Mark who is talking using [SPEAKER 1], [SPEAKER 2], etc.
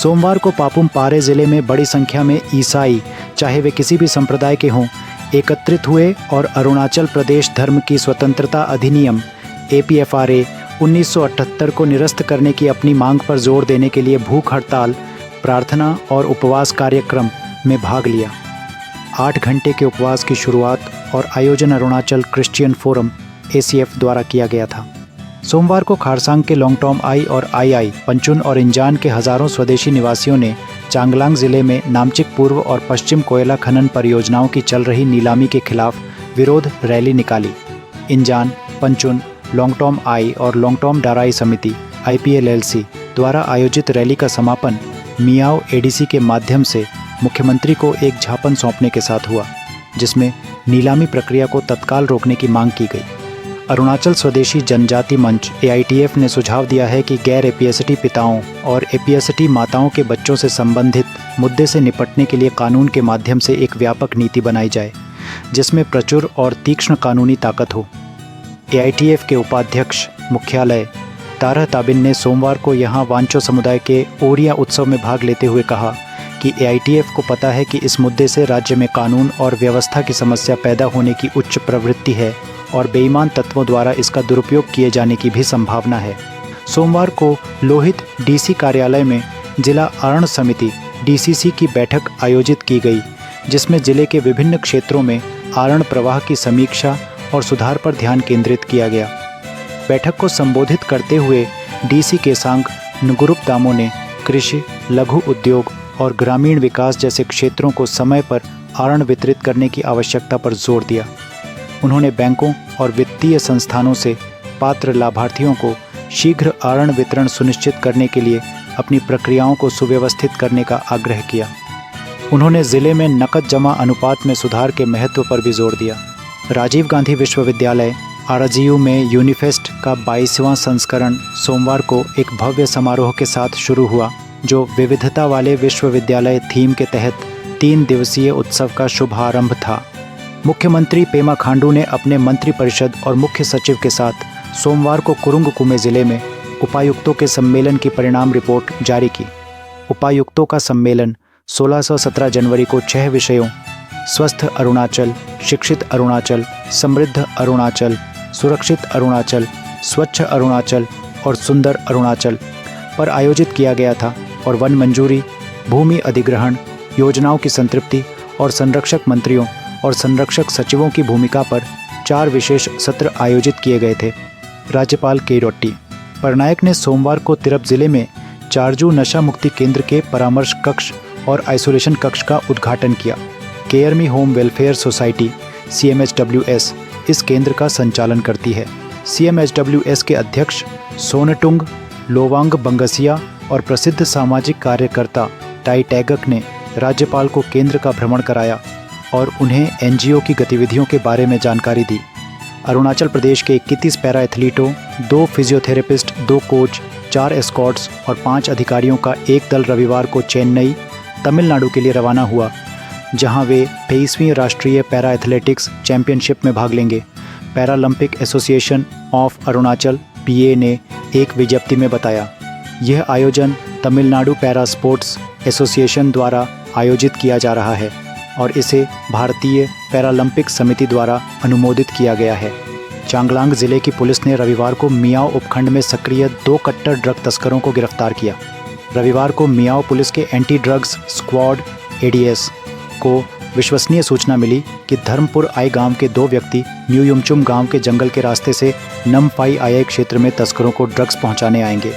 [SPEAKER 1] सोमवार को पापुम पारे ज़िले में बड़ी संख्या में ईसाई, चाहे वे किसी भी संप्रदाय के हों, एकत्रित हुए और अरुणाचल प्रदेश धर्म की स्वतंत्रता अधिनियम APFRA 1978 को निरस्त करने की अपनी मांग पर जोर देने के लिए भूख हड़ताल, प्रार्थना और उपवास कार्यक्रम में भाग लिया। 8 घंटे के उपवास की शुरुआत और आयोजन अरुणाचल क्रिश्चियन फोरम ACF द्वारा किया गया था। सोमवार को खारसांग के लोंगटोम आई और आई, पंचुन और इंजान के हज़ारों स्वदेशी निवासियों ने चांगलांग ज़िले में नामचिक पूर्व और पश्चिम कोयला खनन परियोजनाओं की चल रही नीलामी के खिलाफ विरोध रैली निकाली। इंजान, पंचुन, लोंगटोम आई और लोंगटोम डाराई समिति IPLLC द्वारा आयोजित रैली का समापन मियाओ ADC के माध्यम से मुख्यमंत्री को एक ज्ञापन सौंपने के साथ हुआ, जिसमें नीलामी प्रक्रिया को तत्काल रोकने की मांग की गई। अरुणाचल स्वदेशी जनजाति मंच AITF ने सुझाव दिया है कि गैर एपीएसटी पिताओं और एपीएसटी माताओं के बच्चों से संबंधित मुद्दे से निपटने के लिए कानून के माध्यम से एक व्यापक नीति बनाई जाए, जिसमें प्रचुर और तीक्ष्ण कानूनी ताकत हो। AITF के उपाध्यक्ष मुख्यालय तारह ताबिन ने सोमवार को यहां वांचो समुदाय के ओरिया उत्सव में भाग लेते हुए कहा कि AITF को पता है कि इस मुद्दे से राज्य में कानून और व्यवस्था की समस्या पैदा होने की उच्च प्रवृत्ति है और बेईमान तत्वों द्वारा इसका दुरुपयोग किए जाने की भी संभावना है। सोमवार को लोहित DC कार्यालय में जिला अरण समिति DCC की बैठक आयोजित की गई, जिसमें जिले के विभिन्न क्षेत्रों में आरण प्रवाह की समीक्षा और सुधार पर ध्यान केंद्रित किया गया। बैठक को संबोधित करते हुए DC केसांग नुगुरुप दामो ने कृषि, लघु उद्योग और ग्रामीण विकास जैसे क्षेत्रों को समय पर आरण वितरित करने की आवश्यकता पर जोर दिया। उन्होंने बैंकों और वित्तीय संस्थानों से पात्र लाभार्थियों को शीघ्र आरण वितरण सुनिश्चित करने के लिए अपनी प्रक्रियाओं को सुव्यवस्थित करने का आग्रह किया। उन्होंने ज़िले में नकद जमा अनुपात में सुधार के महत्व पर भी जोर दिया। राजीव गांधी विश्वविद्यालय RGU में यूनिफेस्ट का 22वां संस्करण सोमवार को एक भव्य समारोह के साथ शुरू हुआ, जो विविधता वाले विश्वविद्यालय थीम के तहत 3 दिवसीय उत्सव का शुभारंभ था। मुख्यमंत्री पेमा खांडू ने अपने मंत्रिपरिषद और मुख्य सचिव के साथ सोमवार को कुरुंग कुमे ज़िले में उपायुक्तों के सम्मेलन की परिणाम रिपोर्ट जारी की। उपायुक्तों का सम्मेलन 16 से 17 जनवरी को 6 विषयों स्वस्थ अरुणाचल, शिक्षित अरुणाचल, समृद्ध अरुणाचल, सुरक्षित अरुणाचल, स्वच्छ अरुणाचल और सुंदर अरुणाचल पर आयोजित किया गया था और वन मंजूरी, भूमि अधिग्रहण, योजनाओं की संतृप्ति और संरक्षक मंत्रियों और संरक्षक सचिवों की भूमिका पर 4 विशेष सत्र आयोजित किए गए थे। राज्यपाल के रोट्टी पटनायक ने सोमवार को तिरप जिले में चारजू नशा मुक्ति केंद्र के परामर्श कक्ष और आइसोलेशन कक्ष का उद्घाटन किया। केयर मी होम वेलफेयर सोसाइटी CMHWS इस केंद्र का संचालन करती है। CMHWS के अध्यक्ष सोनटुंग लोवांग बंगसिया और प्रसिद्ध सामाजिक कार्यकर्ता टाई टैगक ने राज्यपाल को केंद्र का भ्रमण कराया और उन्हें NGO की गतिविधियों के बारे में जानकारी दी। अरुणाचल प्रदेश के 31 पैरा एथलीटों, 2 फिजियोथेरेपिस्ट, 2 कोच, 4 एस्कॉर्ट्स और 5 अधिकारियों का एक दल रविवार को चेन्नई, तमिलनाडु के लिए रवाना हुआ, जहां वे 23वीं राष्ट्रीय पैरा एथलेटिक्स चैंपियनशिप में भाग लेंगे। Paralympic association of Arunachal PA ने एक विज्ञप्ति में बताया, यह आयोजन तमिलनाडु पैरा स्पोर्ट्स एसोसिएशन द्वारा आयोजित किया जा रहा है और इसे भारतीय पैरालंपिक समिति द्वारा अनुमोदित किया गया है। चांगलांग ज़िले की पुलिस ने रविवार को मियाओ उपखंड में सक्रिय 2 कट्टर ड्रग तस्करों को गिरफ्तार किया। रविवार को मियाओ पुलिस के एंटी ड्रग्स स्क्वाड ADS को विश्वसनीय सूचना मिली कि धर्मपुर आई गांव के 2 व्यक्ति न्यू युमचुम गांव के जंगल के रास्ते से नमफाई आई क्षेत्र में तस्करों को ड्रग्स पहुंचाने आएंगे।